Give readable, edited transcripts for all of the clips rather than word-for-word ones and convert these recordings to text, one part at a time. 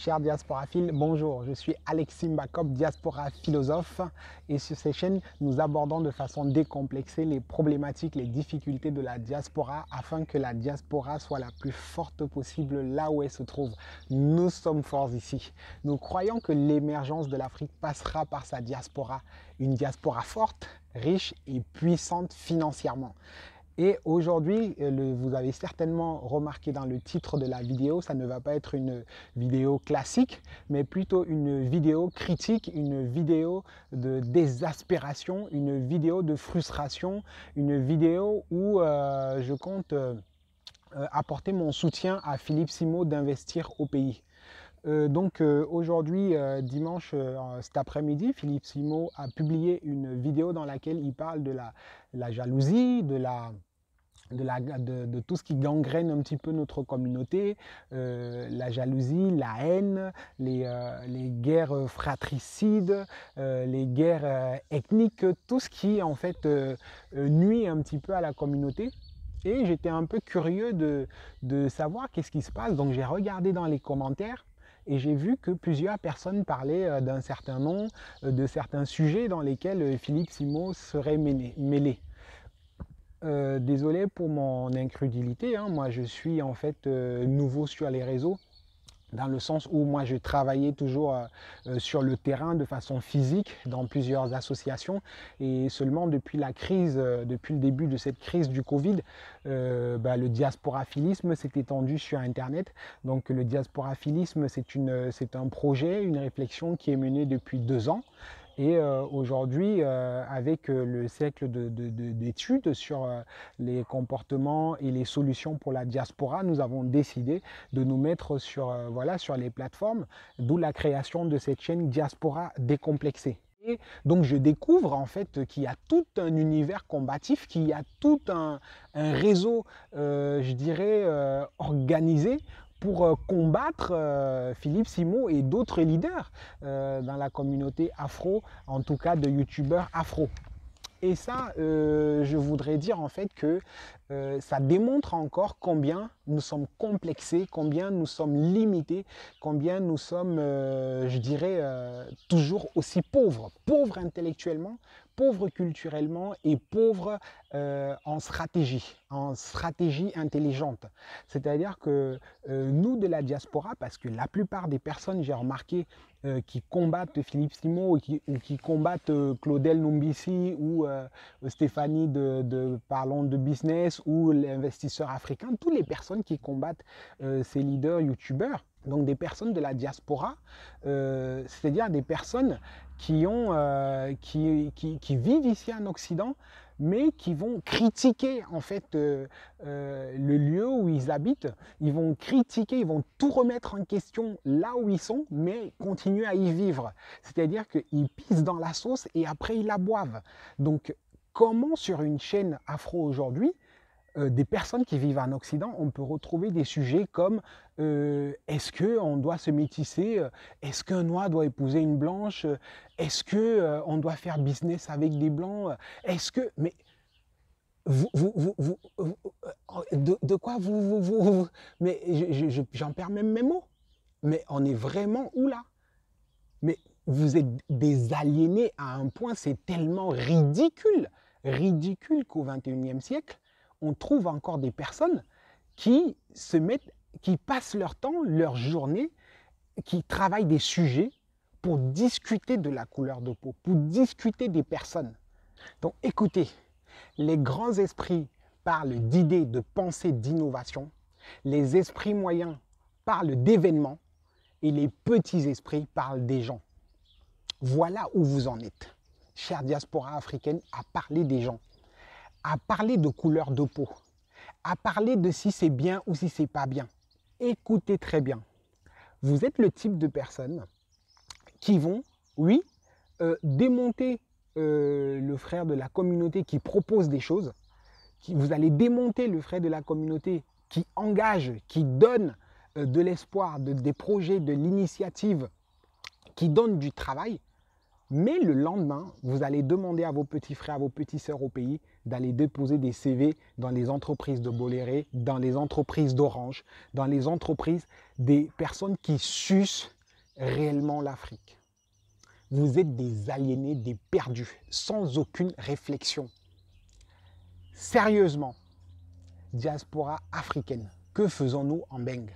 Cher diasporaphiles, bonjour, je suis Alexis Mbakop, diaspora philosophe, et sur cette chaîne, nous abordons de façon décomplexée les problématiques, les difficultés de la diaspora afin que la diaspora soit la plus forte possible là où elle se trouve. Nous sommes forts ici. Nous croyons que l'émergence de l'Afrique passera par sa diaspora, une diaspora forte, riche et puissante financièrement. Et aujourd'hui, vous avez certainement remarqué dans le titre de la vidéo, ça ne va pas être une vidéo classique, mais plutôt une vidéo critique, une vidéo de désespération, une vidéo de frustration, une vidéo où je compte apporter mon soutien à Philippe Simo d'investir au pays. Aujourd'hui, dimanche, cet après-midi, Philippe Simo a publié une vidéo dans laquelle il parle de la jalousie, de tout ce qui gangrène un petit peu notre communauté, la jalousie, la haine, les guerres fratricides, les guerres ethniques, tout ce qui en fait nuit un petit peu à la communauté. Et j'étais un peu curieux de savoir qu'est-ce qui se passe, donc j'ai regardé dans les commentaires. Et j'ai vu que plusieurs personnes parlaient d'un certain nom, de certains sujets dans lesquels Philippe Simo serait mêlé. Désolé pour mon incrédulité, hein. Moi je suis en fait nouveau sur les réseaux, dans le sens où moi je travaillais toujours sur le terrain de façon physique dans plusieurs associations, et seulement depuis la crise, depuis le début de cette crise du Covid, le diasporaphilisme s'est étendu sur Internet. Donc le diasporaphilisme, c'est un projet, une réflexion qui est menée depuis 2 ans. Et aujourd'hui, avec le cercle d'études sur les comportements et les solutions pour la diaspora, nous avons décidé de nous mettre sur, sur les plateformes, d'où la création de cette chaîne Diaspora Décomplexée. Et donc je découvre en fait qu'il y a tout un univers combatif, qu'il y a tout un réseau, je dirais, organisé pour combattre Philippe Simo et d'autres leaders dans la communauté afro, en tout cas de youtubeurs afro. Et ça, je voudrais dire en fait que ça démontre encore combien nous sommes complexés, combien nous sommes limités, combien nous sommes, je dirais, toujours aussi pauvres. Pauvres intellectuellement, pauvres culturellement et pauvres en stratégie intelligente. C'est-à-dire que nous de la diaspora, parce que la plupart des personnes, j'ai remarqué, qui combattent Philippe Simo ou qui combattent Claudel Numbisi ou Stéphanie de Parlons de Business ou l'investisseur africain, toutes les personnes qui combattent ces leaders youtubeurs, donc des personnes de la diaspora, c'est-à-dire des personnes qui vivent ici en Occident, mais qui vont critiquer en fait le lieu où ils habitent. Ils vont critiquer, ils vont tout remettre en question là où ils sont, mais continuer à y vivre. C'est-à-dire qu'ils pissent dans la sauce et après ils la boivent. Donc comment sur une chaîne afro aujourd'hui, des personnes qui vivent en Occident, on peut retrouver des sujets comme est-ce qu'on doit se métisser, est-ce qu'un noir doit épouser une blanche, est-ce qu'on doit faire business avec des blancs, est-ce que... Mais de quoi mais j'en perds même mes mots. Mais on est vraiment où là? Mais vous êtes des aliénés à un point, c'est tellement ridicule. Ridicule qu'au XXIe siècle, on trouve encore des personnes qui passent leur temps, leur journée, qui travaillent des sujets pour discuter de la couleur de peau, pour discuter des personnes. Donc écoutez, les grands esprits parlent d'idées, de pensées, d'innovation. Les esprits moyens parlent d'événements et les petits esprits parlent des gens. Voilà où vous en êtes, chère diaspora africaine, à parler des gens, à parler de couleur de peau, à parler de si c'est bien ou si c'est pas bien. Écoutez très bien. Vous êtes le type de personnes qui vont, oui, démonter le frère de la communauté qui propose des choses. Vous allez démonter le frère de la communauté qui engage, qui donne de l'espoir, des projets, de l'initiative, qui donne du travail. Mais le lendemain, vous allez demander à vos petits frères, à vos petites sœurs au pays d'aller déposer des CV dans les entreprises de Bolloré, dans les entreprises d'Orange, dans les entreprises des personnes qui sucent réellement l'Afrique. Vous êtes des aliénés, des perdus, sans aucune réflexion. Sérieusement, diaspora africaine, que faisons-nous en Beng?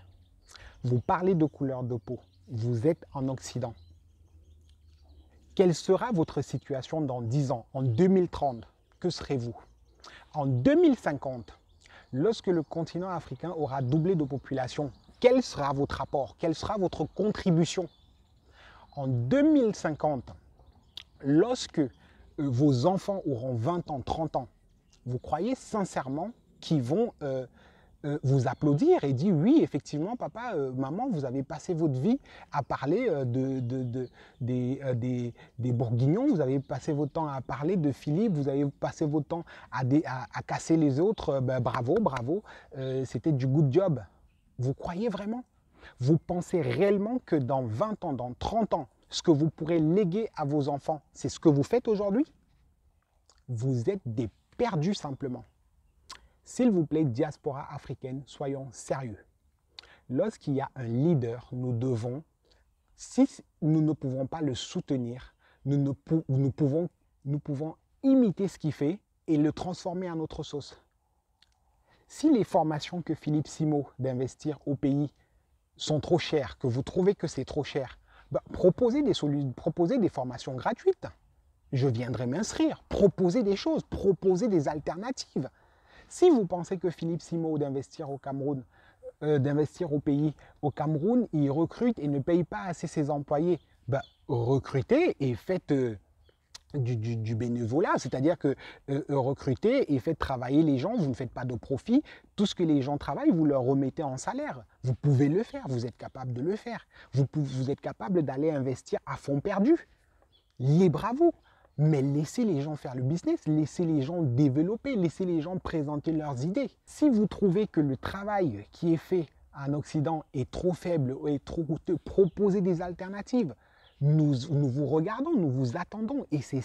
Vous parlez de couleur de peau, vous êtes en Occident. Quelle sera votre situation dans 10 ans, en 2030? Que serez-vous? En 2050, lorsque le continent africain aura doublé de population, quel sera votre apport? Quelle sera votre contribution? En 2050, lorsque vos enfants auront 20 ans, 30 ans, vous croyez sincèrement qu'ils vont vous applaudir et dire oui, effectivement, papa, maman, vous avez passé votre vie à parler des Bourguignons, vous avez passé votre temps à parler de Philippe, vous avez passé votre temps à casser les autres, ben, bravo, bravo, c'était du good job. Vous croyez vraiment? Vous pensez réellement que dans 20 ans, dans 30 ans, ce que vous pourrez léguer à vos enfants, c'est ce que vous faites aujourd'hui? Vous êtes des perdus simplement. S'il vous plaît, diaspora africaine, soyons sérieux. Lorsqu'il y a un leader, nous devons, si nous ne pouvons pas le soutenir, nous pouvons imiter ce qu'il fait et le transformer à notre sauce. Si les formations que Philippe Simo d'investir au pays sont trop chères, que vous trouvez que c'est trop cher, ben, proposez des formations gratuites. Je viendrai m'inscrire, proposer des choses, proposer des alternatives. Si vous pensez que Philippe Simo d'investir au Cameroun, d'investir au pays, au Cameroun, il recrute et ne paye pas assez ses employés, ben, recrutez et faites du bénévolat, c'est-à-dire que recrutez et faites travailler les gens, vous ne faites pas de profit, tout ce que les gens travaillent, vous leur remettez en salaire. Vous pouvez le faire, vous êtes capable de le faire. Vous êtes capable d'aller investir à fond perdu. Libre à vous. Mais laissez les gens faire le business, laissez les gens développer, laissez les gens présenter leurs idées. Si vous trouvez que le travail qui est fait en Occident est trop faible, est trop coûteux, proposez des alternatives. Nous vous regardons, nous vous attendons et c'est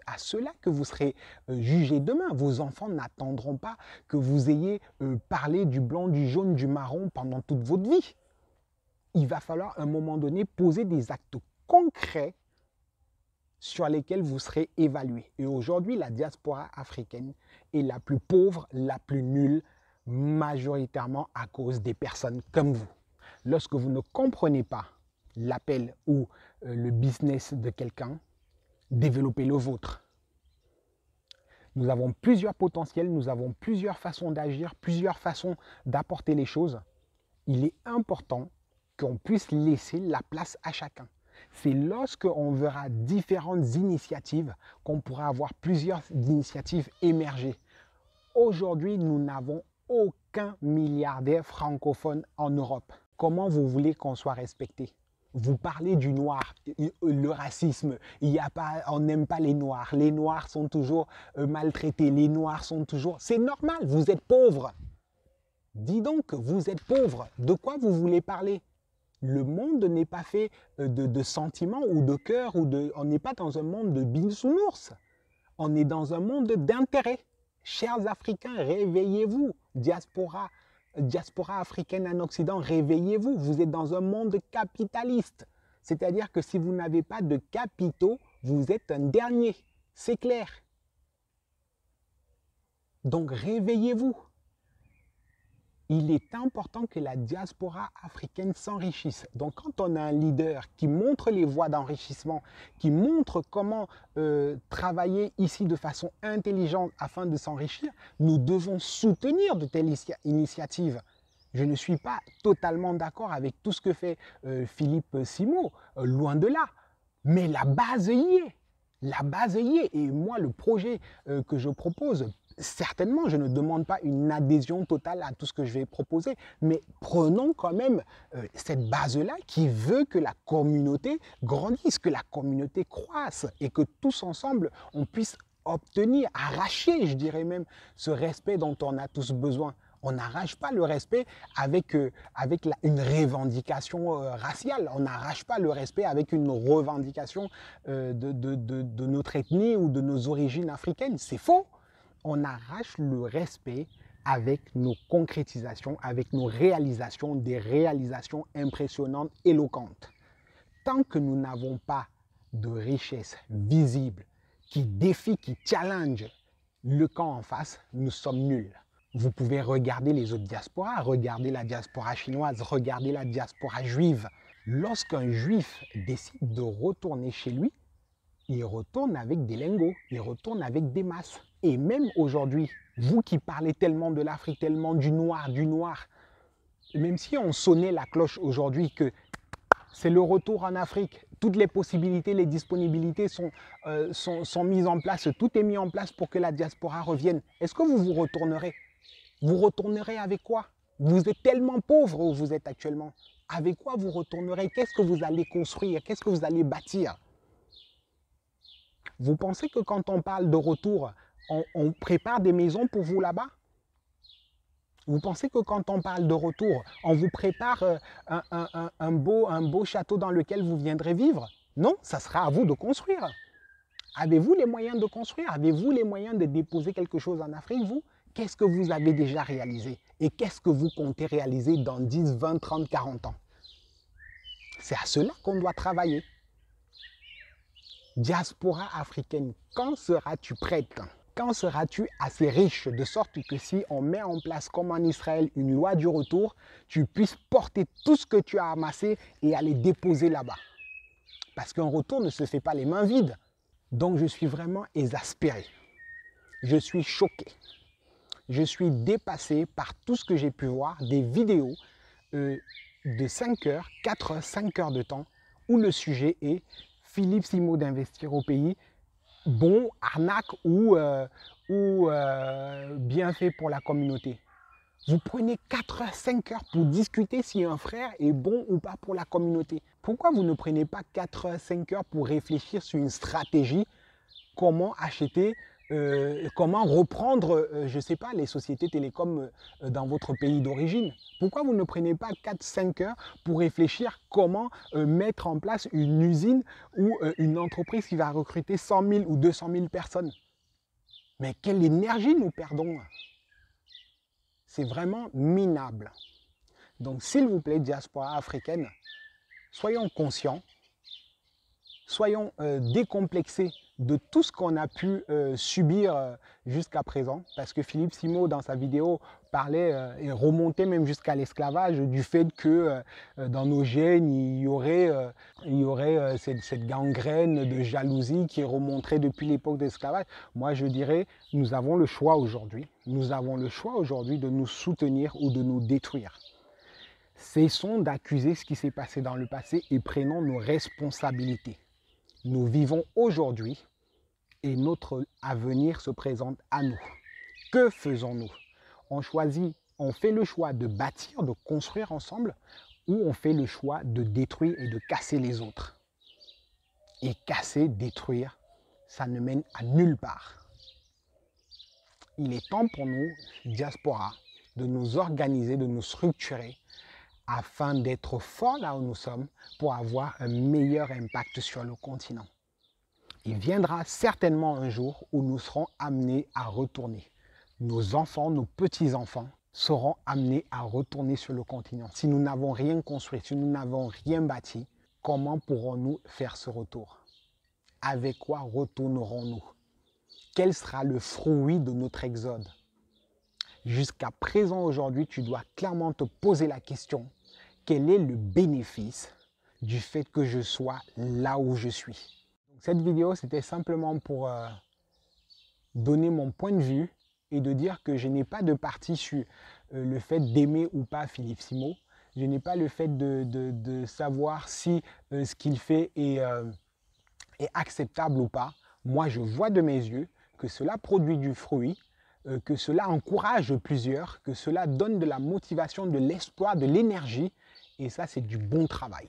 à cela que vous serez jugés demain. Vos enfants n'attendront pas que vous ayez parlé du blanc, du jaune, du marron pendant toute votre vie. Il va falloir à un moment donné poser des actes concrets sur lesquels vous serez évalués. Et aujourd'hui, la diaspora africaine est la plus pauvre, la plus nulle, majoritairement à cause des personnes comme vous. Lorsque vous ne comprenez pas l'appel ou le business de quelqu'un, développez le vôtre. Nous avons plusieurs potentiels, nous avons plusieurs façons d'agir, plusieurs façons d'apporter les choses. Il est important qu'on puisse laisser la place à chacun. C'est lorsqu'on verra différentes initiatives qu'on pourra avoir plusieurs initiatives émerger. Aujourd'hui, nous n'avons aucun milliardaire francophone en Europe. Comment vous voulez qu'on soit respecté? Vous parlez du noir, le racisme, on n'aime pas les noirs sont toujours maltraités, les noirs sont toujours... C'est normal, vous êtes pauvres. Dis donc, vous êtes pauvres, de quoi vous voulez parler? Le monde n'est pas fait de sentiments ou de cœur, on n'est pas dans un monde de bisounours. On est dans un monde d'intérêt. Chers Africains, réveillez-vous. Diaspora africaine en Occident, réveillez-vous. Vous êtes dans un monde capitaliste. C'est-à-dire que si vous n'avez pas de capitaux, vous êtes un dernier. C'est clair. Donc réveillez-vous. Il est important que la diaspora africaine s'enrichisse. Donc quand on a un leader qui montre les voies d'enrichissement, qui montre comment travailler ici de façon intelligente afin de s'enrichir, nous devons soutenir de telles initiatives. Je ne suis pas totalement d'accord avec tout ce que fait Philippe Simo, loin de là. Mais la base y est. La base y est. Et moi, le projet que je propose, certainement, je ne demande pas une adhésion totale à tout ce que je vais proposer, mais prenons quand même cette base-là qui veut que la communauté grandisse, que la communauté croisse et que tous ensemble, on puisse obtenir, arracher, je dirais même, ce respect dont on a tous besoin. On n'arrache pas le respect avec une revendication raciale. On n'arrache pas le respect avec une revendication de notre ethnie ou de nos origines africaines. C'est faux. On arrache le respect avec nos concrétisations, avec nos réalisations, des réalisations impressionnantes, éloquentes. Tant que nous n'avons pas de richesse visible qui défie, qui challenge le camp en face, nous sommes nuls. Vous pouvez regarder les autres diasporas, regarder la diaspora chinoise, regarder la diaspora juive. Lorsqu'un juif décide de retourner chez lui, il retourne avec des lingots, il retourne avec des masses. Et même aujourd'hui, vous qui parlez tellement de l'Afrique, tellement du noir, même si on sonnait la cloche aujourd'hui que c'est le retour en Afrique, toutes les possibilités, les disponibilités sont mises en place, tout est mis en place pour que la diaspora revienne. Est-ce que vous vous retournerez? Vous retournerez avec quoi? Vous êtes tellement pauvre où vous êtes actuellement. Avec quoi vous retournerez? Qu'est-ce que vous allez construire? Qu'est-ce que vous allez bâtir? Vous pensez que quand on parle de retour, on prépare des maisons pour vous là-bas? Vous pensez que quand on parle de retour, on vous prépare un beau château dans lequel vous viendrez vivre? Non, ça sera à vous de construire. Avez-vous les moyens de construire? Avez-vous les moyens de déposer quelque chose en Afrique, vous? Qu'est-ce que vous avez déjà réalisé? Et qu'est-ce que vous comptez réaliser dans 10, 20, 30, 40 ans? C'est à cela qu'on doit travailler. Diaspora africaine, quand seras-tu prête? Quand seras-tu assez riche de sorte que si on met en place comme en Israël une loi du retour, tu puisses porter tout ce que tu as amassé et aller déposer là-bas? Parce qu'un retour ne se fait pas les mains vides. Donc je suis vraiment exaspéré. Je suis choqué. Je suis dépassé par tout ce que j'ai pu voir, des vidéos de 5 heures, 4 heures, 5 heures de temps, où le sujet est Philippe Simo d'investir au pays, bon, arnaque ou bien fait pour la communauté. Vous prenez 4 heures, 5 heures pour discuter si un frère est bon ou pas pour la communauté. Pourquoi vous ne prenez pas 4 heures, 5 heures pour réfléchir sur une stratégie, comment acheter, comment reprendre, je ne sais pas, les sociétés télécoms dans votre pays d'origine? Pourquoi vous ne prenez pas 4-5 heures pour réfléchir comment mettre en place une usine ou une entreprise qui va recruter 100 000 ou 200 000 personnes? Mais quelle énergie nous perdons! C'est vraiment minable. Donc, s'il vous plaît, diaspora africaine, soyons conscients, soyons décomplexés de tout ce qu'on a pu subir jusqu'à présent, parce que Philippe Simo, dans sa vidéo, parlait et remontait même jusqu'à l'esclavage, du fait que dans nos gènes, il y aurait cette gangrène de jalousie qui remonterait depuis l'époque de l'esclavage. Moi, je dirais, nous avons le choix aujourd'hui. Nous avons le choix aujourd'hui de nous soutenir ou de nous détruire. Cessons d'accuser ce qui s'est passé dans le passé et prenons nos responsabilités. Nous vivons aujourd'hui et notre avenir se présente à nous. Que faisons-nous? On fait le choix de bâtir, de construire ensemble, ou on fait le choix de détruire et de casser les autres. Et casser, détruire, ça ne mène à nulle part. Il est temps pour nous, diaspora, de nous organiser, de nous structurer afin d'être forts là où nous sommes pour avoir un meilleur impact sur le continent. Il viendra certainement un jour où nous serons amenés à retourner. Nos enfants, nos petits-enfants seront amenés à retourner sur le continent. Si nous n'avons rien construit, si nous n'avons rien bâti, comment pourrons-nous faire ce retour? Avec quoi retournerons-nous? Quel sera le fruit de notre exode? Jusqu'à présent, aujourd'hui, tu dois clairement te poser la question: quel est le bénéfice du fait que je sois là où je suis? Cette vidéo, c'était simplement pour donner mon point de vue et de dire que je n'ai pas de parti sur le fait d'aimer ou pas Philippe Simo. Je n'ai pas le fait de savoir si ce qu'il fait est acceptable ou pas. Moi, je vois de mes yeux que cela produit du fruit, que cela encourage plusieurs, que cela donne de la motivation, de l'espoir, de l'énergie. Et ça, c'est du bon travail.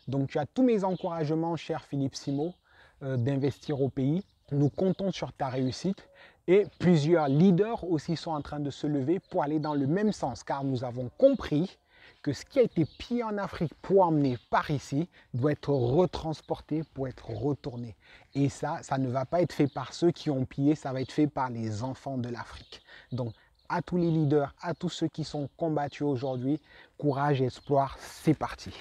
Donc, tu as tous mes encouragements, cher Philippe Simo, d'investir au pays. Nous comptons sur ta réussite Et plusieurs leaders aussi sont en train de se lever pour aller dans le même sens, car nous avons compris que ce qui a été pillé en Afrique pour emmener par ici doit être retransporté pour être retourné. Et ça ne va pas être fait par ceux qui ont pillé, ça va être fait par les enfants de l'Afrique. Donc, à tous les leaders, à tous ceux qui sont combattus aujourd'hui, courage et espoir, c'est parti.